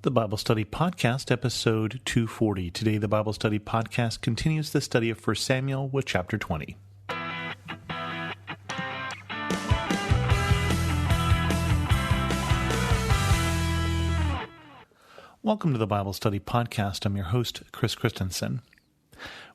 The Bible Study Podcast, episode 240. Today, the Bible Study Podcast continues the study of 1 Samuel with chapter 20. Welcome to the Bible Study Podcast. I'm your host, Chris Christensen.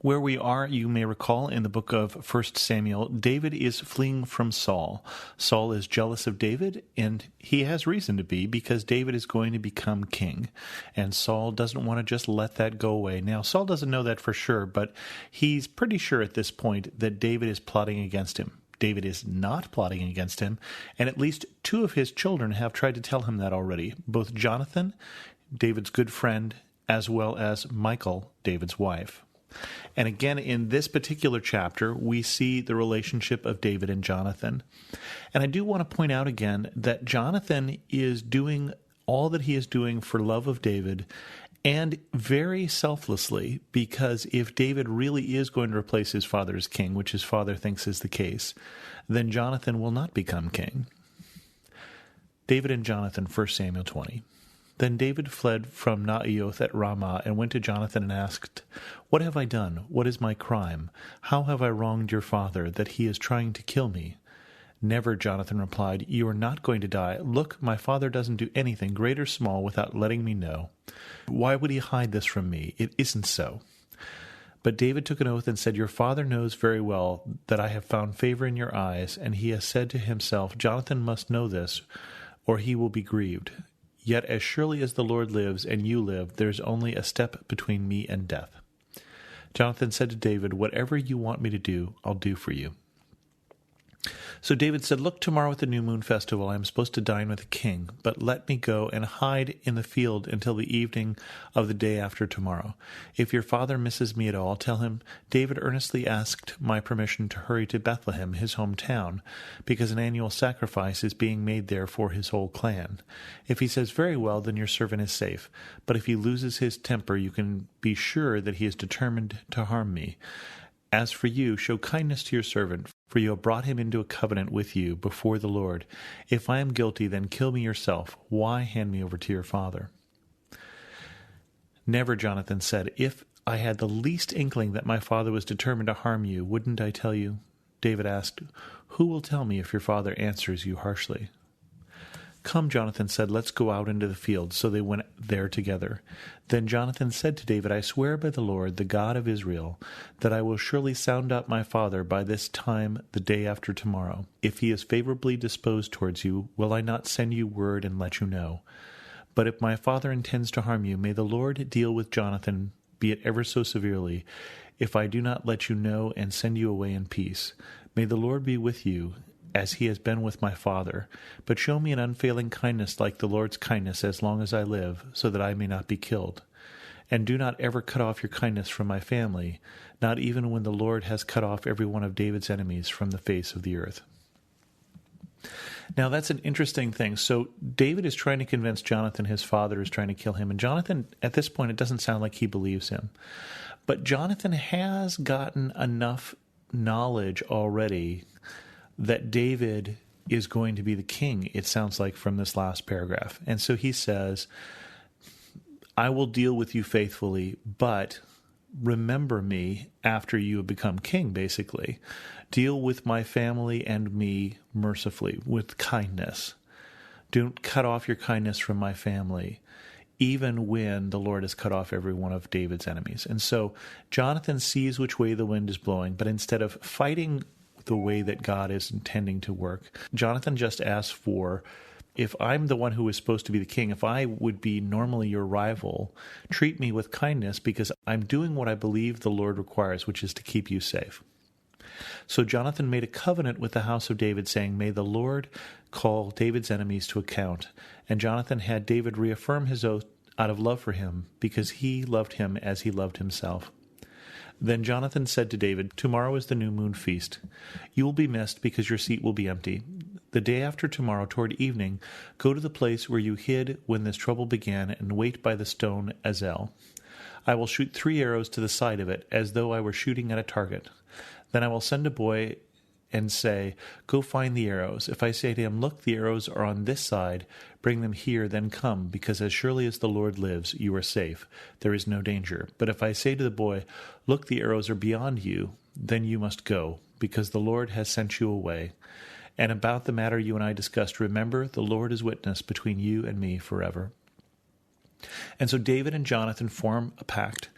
Where we are, you may recall, in the book of 1 Samuel, David is fleeing from Saul. Saul is jealous of David, and he has reason to be, because David is going to become king. And Saul doesn't want to just let that go away. Now, Saul doesn't know that for sure, but he's pretty sure at this point that David is plotting against him. David is not plotting against him, and at least two of his children have tried to tell him that already. Both Jonathan, David's good friend, as well as Michal, David's wife. And again, in this particular chapter, we see the relationship of David and Jonathan. And I do want to point out again that Jonathan is doing all that he is doing for love of David, and very selflessly, because if David really is going to replace his father as king, which his father thinks is the case, then Jonathan will not become king. David and Jonathan, 1 Samuel 20. Then David fled from Naioth at Ramah and went to Jonathan and asked, "What have I done? What is my crime? How have I wronged your father, that he is trying to kill me?" "Never," Jonathan replied. "You are not going to die. Look, my father doesn't do anything, great or small, without letting me know. Why would he hide this from me? It isn't so." But David took an oath and said, "Your father knows very well that I have found favor in your eyes, and he has said to himself, 'Jonathan must know this, or he will be grieved.' Yet as surely as the Lord lives and you live, there is only a step between me and death." Jonathan said to David, "Whatever you want me to do, I'll do for you." So David said, "Look, tomorrow at the new moon festival I am supposed to dine with the king, but let me go and hide in the field until the evening of the day after tomorrow. If your father misses me at all, tell him, 'David earnestly asked my permission to hurry to Bethlehem, his hometown, because an annual sacrifice is being made there for his whole clan.' If he says, 'Very well,' then your servant is safe. But if he loses his temper, you can be sure that he is determined to harm me. As for you, show kindness to your servant, for you have brought him into a covenant with you before the Lord. If I am guilty, then kill me yourself. Why hand me over to your father?" "Never," Jonathan said. "If I had the least inkling that my father was determined to harm you, wouldn't I tell you?" David asked, "Who will tell me if your father answers you harshly?" "Come," Jonathan said, "let's go out into the field." So they went there together. Then Jonathan said to David, "I swear by the Lord, the God of Israel, that I will surely sound up my father by this time the day after tomorrow. If he is favorably disposed towards you, will I not send you word and let you know? But if my father intends to harm you, may the Lord deal with Jonathan, be it ever so severely, if I do not let you know and send you away in peace. May the Lord be with you, as he has been with my father, but show me an unfailing kindness like the Lord's kindness as long as I live, so that I may not be killed. And do not ever cut off your kindness from my family, not even when the Lord has cut off every one of David's enemies from the face of the earth." Now that's an interesting thing. So David is trying to convince Jonathan his father is trying to kill him, and Jonathan, at this point, it doesn't sound like he believes him. But Jonathan has gotten enough knowledge already that David is going to be the king, it sounds like, from this last paragraph. And so he says, "I will deal with you faithfully, but remember me after you have become king," basically. "Deal with my family and me mercifully, with kindness. Don't cut off your kindness from my family, even when the Lord has cut off every one of David's enemies." And so Jonathan sees which way the wind is blowing, but instead of fighting the way that God is intending to work, Jonathan just asks for, if I'm the one who is supposed to be the king, if I would be normally your rival, treat me with kindness, because I'm doing what I believe the Lord requires, which is to keep you safe. So Jonathan made a covenant with the house of David, saying, "May the Lord call David's enemies to account." And Jonathan had David reaffirm his oath out of love for him, because he loved him as he loved himself. Then Jonathan said to David, "Tomorrow is the new moon feast. You will be missed because your seat will be empty. The day after tomorrow, toward evening, go to the place where you hid when this trouble began and wait by the stone Azel. I will shoot 3 arrows to the side of it, as though I were shooting at a target. Then I will send a boy and say, 'Go find the arrows.' If I say to him, 'Look, the arrows are on this side, bring them here, then come, because as surely as the Lord lives, you are safe. There is no danger.' But if I say to the boy, 'Look, the arrows are beyond you,' then you must go, because the Lord has sent you away. And about the matter you and I discussed, remember, the Lord is witness between you and me forever." And so David and Jonathan form a pact.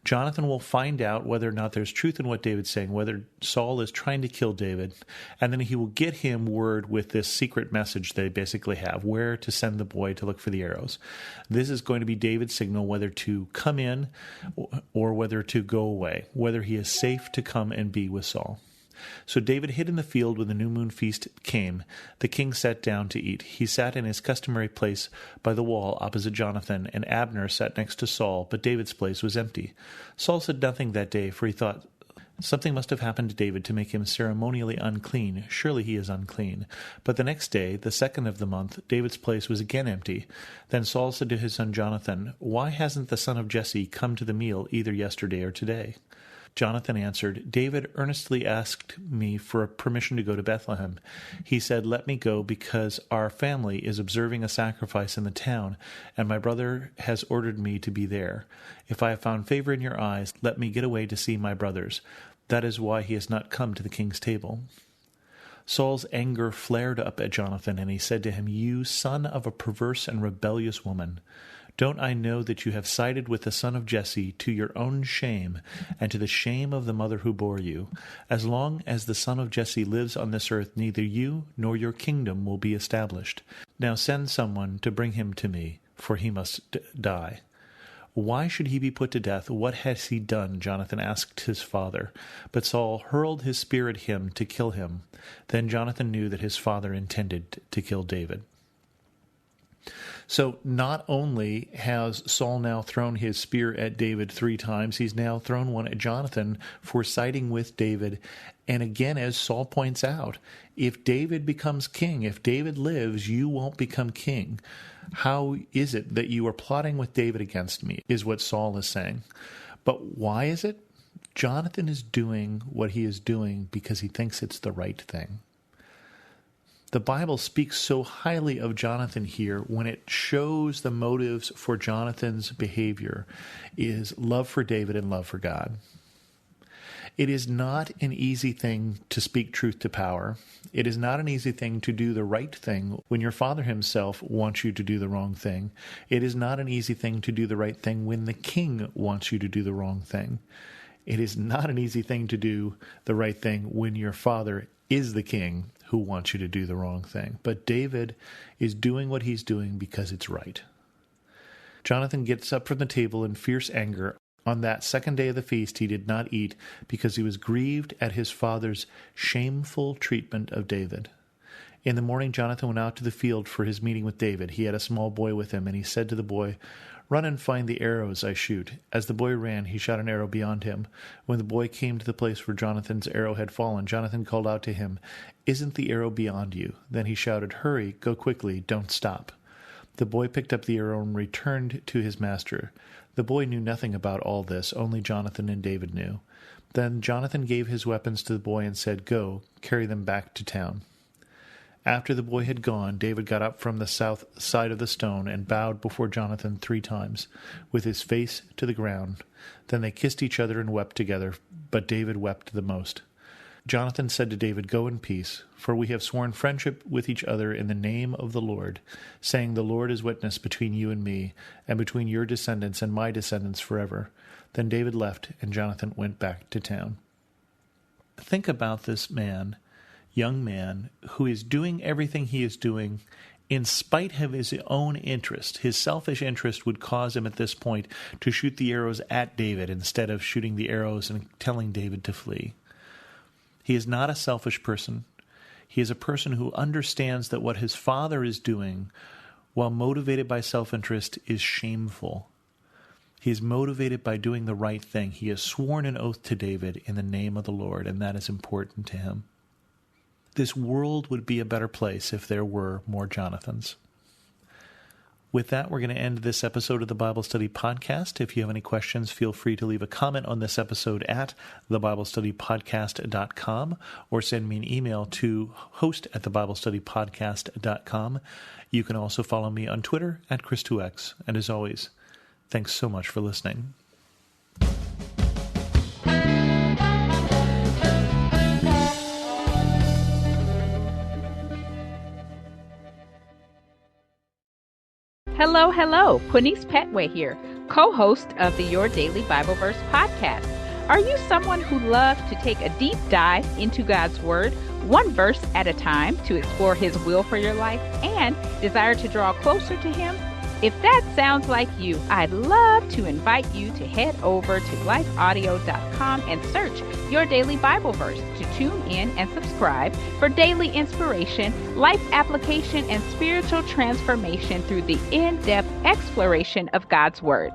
Jonathan will find out whether or not there's truth in what David's saying, whether Saul is trying to kill David, and then he will get him word with this secret message they basically have, where to send the boy to look for the arrows. This is going to be David's signal whether to come in or whether to go away, whether he is safe to come and be with Saul. So David hid in the field when the new moon feast came. The king sat down to eat. He sat in his customary place by the wall opposite Jonathan, and Abner sat next to Saul, but David's place was empty. Saul said nothing that day, for he thought, "Something must have happened to David to make him ceremonially unclean. Surely he is unclean." But the next day, the 2nd of the month, David's place was again empty. Then Saul said to his son Jonathan, "Why hasn't the son of Jesse come to the meal either yesterday or today?" Jonathan answered, "David earnestly asked me for permission to go to Bethlehem. He said, 'Let me go, because our family is observing a sacrifice in the town, and my brother has ordered me to be there. If I have found favor in your eyes, let me get away to see my brothers. That is why he has not come to the king's table.'" Saul's anger flared up at Jonathan, and he said to him, "You son of a perverse and rebellious woman, don't I know that you have sided with the son of Jesse to your own shame and to the shame of the mother who bore you? As long as the son of Jesse lives on this earth, neither you nor your kingdom will be established. Now send someone to bring him to me, for he must die." "Why should he be put to death? What has he done?" Jonathan asked his father. But Saul hurled his spear at him to kill him. Then Jonathan knew that his father intended to kill David. So not only has Saul now thrown his spear at David 3 times, he's now thrown one at Jonathan for siding with David. And again, as Saul points out, if David becomes king, if David lives, you won't become king. How is it that you are plotting with David against me, is what Saul is saying. But why is it? Jonathan is doing what he is doing because he thinks it's the right thing. The Bible speaks so highly of Jonathan here when it shows the motives for Jonathan's behavior is love for David and love for God. It is not an easy thing to speak truth to power. It is not an easy thing to do the right thing when your father himself wants you to do the wrong thing. It is not an easy thing to do the right thing when the king wants you to do the wrong thing. It is not an easy thing to do the right thing when your father is the king who wants you to do the wrong thing. But David is doing what he's doing because it's right. Jonathan gets up from the table in fierce anger. On that 2nd day of the feast he did not eat because he was grieved at his father's shameful treatment of David. In the morning Jonathan went out to the field for his meeting with David. He had a small boy with him, and he said to the boy, "Run and find the arrows I shoot." As the boy ran, he shot an arrow beyond him. When the boy came to the place where Jonathan's arrow had fallen, Jonathan called out to him, "Isn't the arrow beyond you?" Then he shouted, "Hurry, go quickly, don't stop." The boy picked up the arrow and returned to his master. The boy knew nothing about all this, only Jonathan and David knew. Then Jonathan gave his weapons to the boy and said, "Go, carry them back to town." After the boy had gone, David got up from the south side of the stone and bowed before Jonathan 3 times, with his face to the ground. Then they kissed each other and wept together, but David wept the most. Jonathan said to David, "Go in peace, for we have sworn friendship with each other in the name of the Lord, saying, 'The Lord is witness between you and me, and between your descendants and my descendants forever.'" Then David left, and Jonathan went back to town. Think about this young man, who is doing everything he is doing in spite of his own interest. His selfish interest would cause him at this point to shoot the arrows at David instead of shooting the arrows and telling David to flee. He is not a selfish person. He is a person who understands that what his father is doing, while motivated by self-interest, is shameful. He is motivated by doing the right thing. He has sworn an oath to David in the name of the Lord, and that is important to him. This world would be a better place if there were more Jonathans. With that, we're going to end this episode of the Bible Study Podcast. If you have any questions, feel free to leave a comment on this episode at thebiblestudypodcast.com or send me an email to host@thebiblestudypodcast.com. You can also follow me on Twitter at Chris2X. And as always, thanks so much for listening. Hello, Quinice Petway here, co-host of the Your Daily Bible Verse podcast. Are you someone who loves to take a deep dive into God's Word, one verse at a time, to explore His will for your life and desire to draw closer to Him? If that sounds like you, I'd love to invite you to head over to lifeaudio.com and search Your Daily Bible Verse to tune in and subscribe for daily inspiration, life application, and spiritual transformation through the in-depth exploration of God's Word.